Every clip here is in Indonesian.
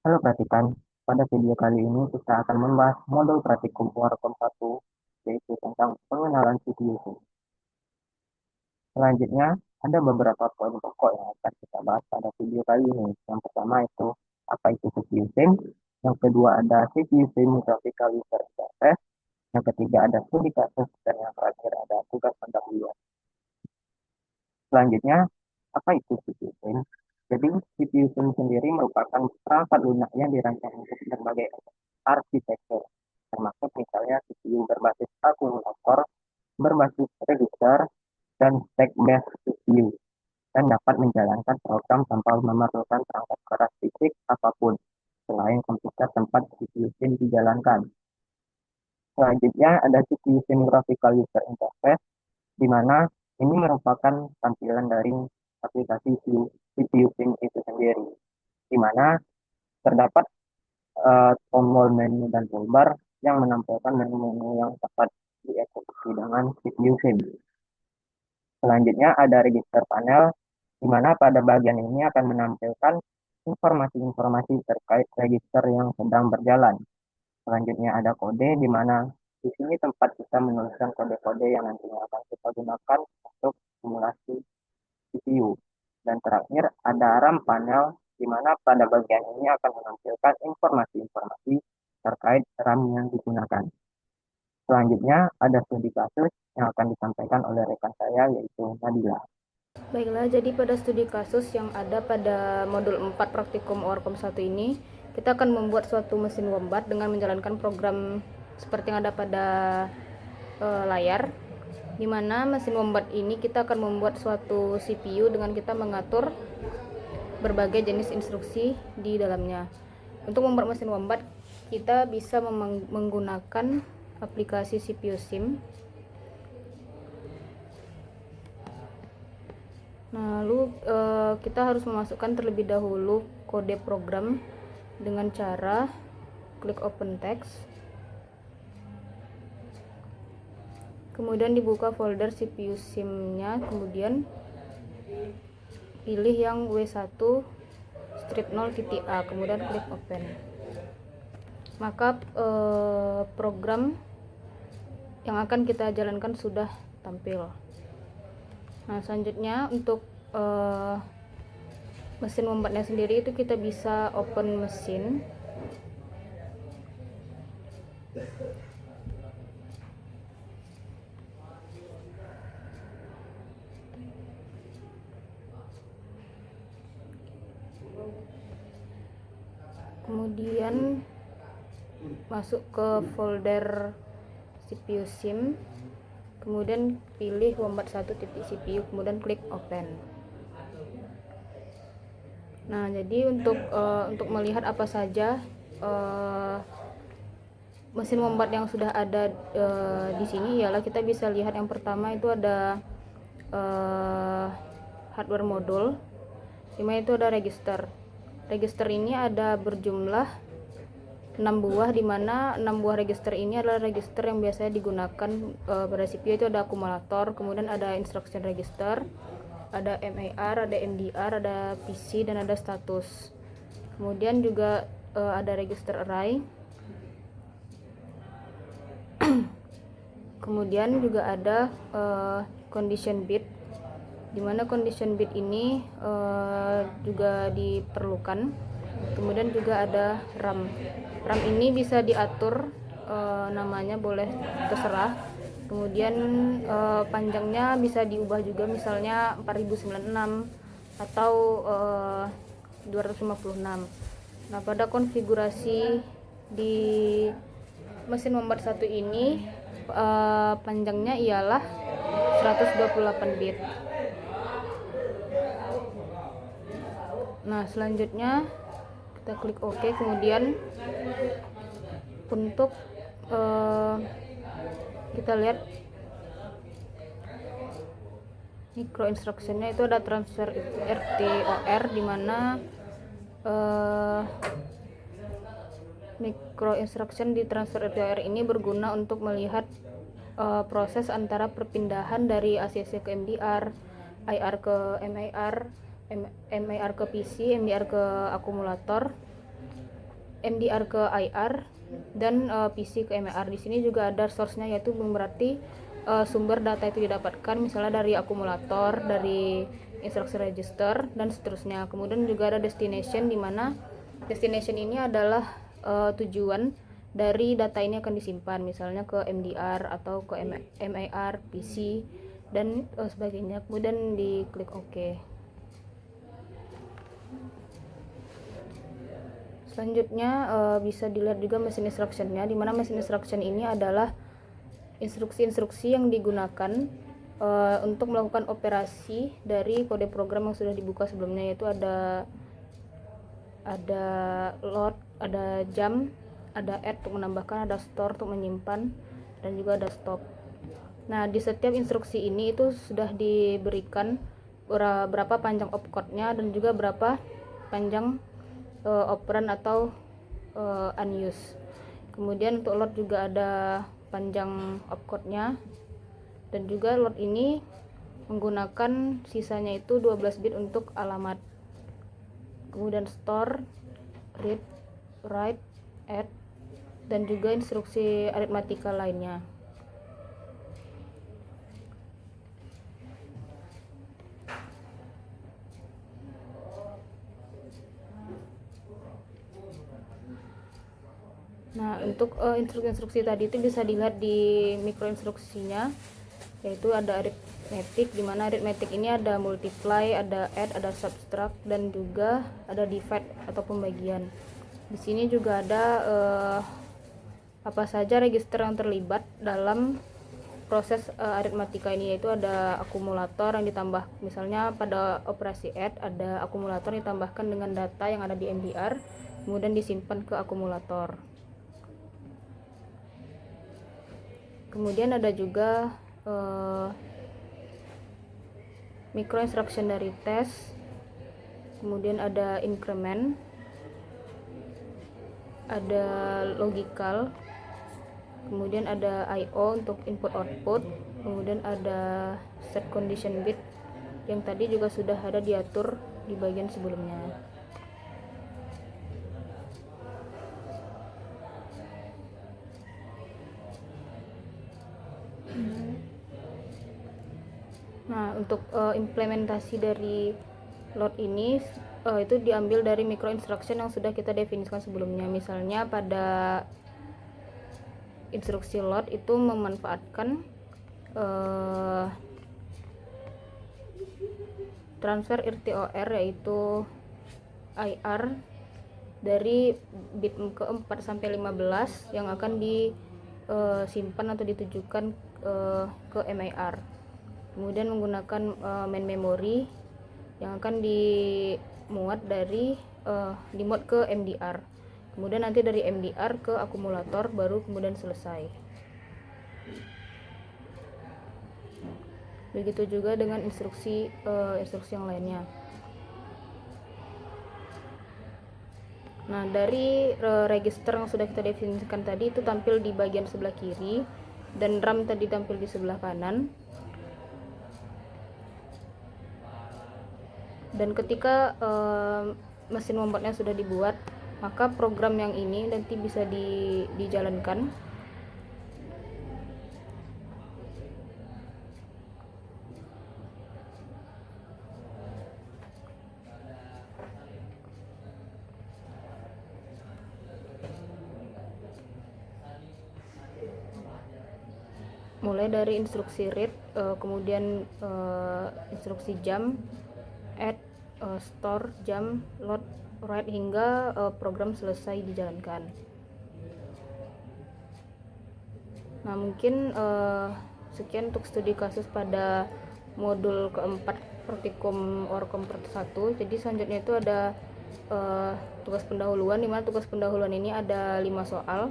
Halo praktikan, pada video kali ini kita akan membahas modul praktikum Warkom 1, yaitu tentang pengenalan CPU. Selanjutnya, ada beberapa poin pokok yang akan kita bahas pada video kali ini. Yang pertama itu, apa itu CPU SIM? Yang kedua ada CPU SIM Graphical User Interface. Yang ketiga ada studi kasus, dan yang terakhir ada tugas pendahuluan. Selanjutnya, apa itu CPU SIM? Jadi, CPU SIM sendiri merupakan perangkat lunak yang dirancang untuk berbagai arsitektur, termasuk misalnya CPU berbasis akumulator, berbasis register, dan stack-based CPU, dan dapat menjalankan program tanpa memerlukan perangkat keras fisik apapun, selain komputer tempat CPU SIM dijalankan. Selanjutnya ada CPU SIM Graphical User Interface, di mana ini merupakan tampilan dari aplikasi CPU SIM itu sendiri, di mana terdapat tombol menu dan toolbar yang menampilkan menu-menu yang dapat dieksekusi dengan CPU SIM. Selanjutnya ada register panel, di mana pada bagian ini akan menampilkan informasi-informasi terkait register yang sedang berjalan. Selanjutnya ada kode, di mana di sini tempat kita menuliskan kode-kode yang nantinya akan kita gunakan untuk simulasi CPU. Dan terakhir ada RAM panel, di mana pada bagian ini akan menampilkan informasi-informasi terkait RAM yang digunakan. Selanjutnya ada studi kasus yang akan disampaikan oleh rekan saya yaitu Nabila. Baiklah, jadi pada studi kasus yang ada pada modul 4 praktikum Orkom 1 ini, kita akan membuat suatu mesin wombat dengan menjalankan program seperti yang ada pada layar, di mana mesin wombat ini kita akan membuat suatu CPU dengan kita mengatur berbagai jenis instruksi di dalamnya. Untuk membuat mesin wombat, kita bisa menggunakan aplikasi CPU SIM. Nah, lalu kita harus memasukkan terlebih dahulu kode program dengan cara klik open text, kemudian dibuka folder CPU SIM-nya, kemudian pilih yang W1 strip 0.a, kemudian klik open. Maka program yang akan kita jalankan sudah tampil. Nah, selanjutnya untuk mesin wombatnya sendiri itu kita bisa open mesin. Kemudian masuk ke folder CPU SIM, kemudian pilih wombat 1.cpu, kemudian klik open. Nah, jadi untuk melihat apa saja mesin wombat yang sudah ada di sini, ialah kita bisa lihat yang pertama itu ada hardware modul, dimana itu ada register. Register ini ada berjumlah 6 buah, di mana 6 buah register ini adalah register yang biasanya digunakan pada CPU. Itu ada akumulator, kemudian ada instruction register, ada MAR, ada MDR, ada PC, dan ada status. Kemudian juga ada register array. Kemudian juga ada condition bit, dimana condition bit ini juga diperlukan. Kemudian juga ada RAM. RAM ini bisa diatur namanya, boleh terserah. Kemudian panjangnya bisa diubah juga, misalnya 4096 atau 256. Nah, pada konfigurasi di mesin wombat 1 ini panjangnya ialah 128 bit. Nah, selanjutnya kita klik OK. Kemudian untuk kita lihat micro instructionnya, itu ada transfer RTOR, di mana micro instruction di transfer RTOR ini berguna untuk melihat proses antara perpindahan dari ACC ke MDR, IR ke MAR, MAR ke PC, MDR ke akumulator, MDR ke IR dan PC ke MER. Di sini juga ada source-nya, yaitu berarti sumber data itu didapatkan misalnya dari akumulator, dari instruksi register dan seterusnya. Kemudian juga ada destination, di mana destination ini adalah tujuan dari data ini akan disimpan, misalnya ke MDR atau ke MER, PC dan sebagainya. Kemudian diklik OK. Selanjutnya bisa dilihat juga mesin instruction-nya, di mana mesin instruction ini adalah instruksi-instruksi yang digunakan untuk melakukan operasi dari kode program yang sudah dibuka sebelumnya, yaitu ada load, ada jump, ada add untuk menambahkan, ada store untuk menyimpan, dan juga ada stop. Nah, di setiap instruksi ini itu sudah diberikan berapa panjang opcode-nya dan juga berapa panjang operand atau unused. Kemudian untuk load juga ada panjang opcode-nya, dan juga load ini menggunakan sisanya itu 12 bit untuk alamat. Kemudian store, read, write, add, dan juga instruksi aritmatika lainnya. Nah, untuk instruksi-instruksi tadi itu bisa dilihat di mikroinstruksinya, yaitu ada arithmetic, di mana arithmetic ini ada multiply, ada add, ada subtract, dan juga ada divide atau pembagian. Di sini juga ada apa saja register yang terlibat dalam proses aritmatika ini, yaitu ada akumulator yang ditambah, misalnya pada operasi add ada akumulator ditambahkan dengan data yang ada di MDR, kemudian disimpan ke akumulator. Kemudian ada juga micro instruction dari test, kemudian ada increment, ada logical, kemudian ada IO untuk input output, kemudian ada set condition bit yang tadi juga sudah ada diatur di bagian sebelumnya. Nah, untuk implementasi dari load ini itu diambil dari micro instruction yang sudah kita definisikan sebelumnya. Misalnya pada instruksi load itu memanfaatkan transfer RTOR, yaitu IR dari bit ke-4 sampai 15 yang akan disimpan atau ditujukan ke MER. Kemudian menggunakan main memory yang akan dimuat ke MDR. Kemudian nanti dari MDR ke akumulator, baru kemudian selesai. Begitu juga dengan instruksi yang lainnya. Nah, dari register yang sudah kita definisikan tadi itu tampil di bagian sebelah kiri, dan RAM tadi tampil di sebelah kanan. Dan ketika mesin wombatnya sudah dibuat, maka program yang ini nanti bisa dijalankan. Mulai dari instruksi read, kemudian instruksi jump, add, store, jump, load, write, hingga program selesai dijalankan. Nah, mungkin sekian untuk studi kasus pada modul keempat praktikum Orkom Part 1. Jadi selanjutnya itu ada tugas pendahuluan, dimana tugas pendahuluan ini ada 5 soal.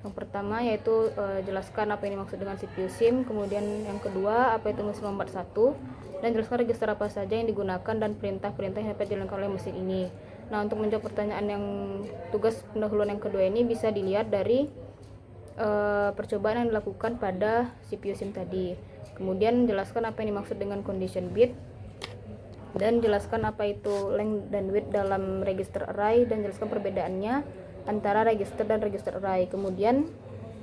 Yang pertama yaitu jelaskan apa yang dimaksud dengan CPU SIM, kemudian yang kedua apa itu mesin wombat 1, dan jelaskan register apa saja yang digunakan dan perintah-perintah yang dapat dijalankan oleh mesin ini. Nah, untuk menjawab pertanyaan yang tugas pendahuluan yang kedua ini bisa dilihat dari percobaan yang dilakukan pada CPU SIM tadi. Kemudian jelaskan apa yang dimaksud dengan condition bit, dan jelaskan apa itu length dan width dalam register array, dan jelaskan perbedaannya antara register dan register array. Kemudian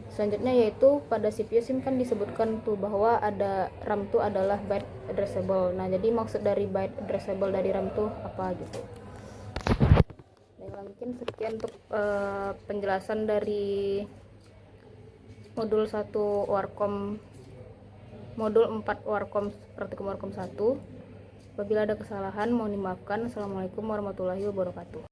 selanjutnya yaitu pada CPU SIM kan disebutkan tuh bahwa ada RAM tuh adalah byte addressable. Nah, jadi maksud dari byte addressable dari RAM tuh apa gitu. Nah, mungkin sekian untuk penjelasan dari modul 1 Warkom, modul 4 Warkom praktikum Warkom 1. Apabila ada kesalahan mohon dimaafkan. Assalamualaikum warahmatullahi wabarakatuh.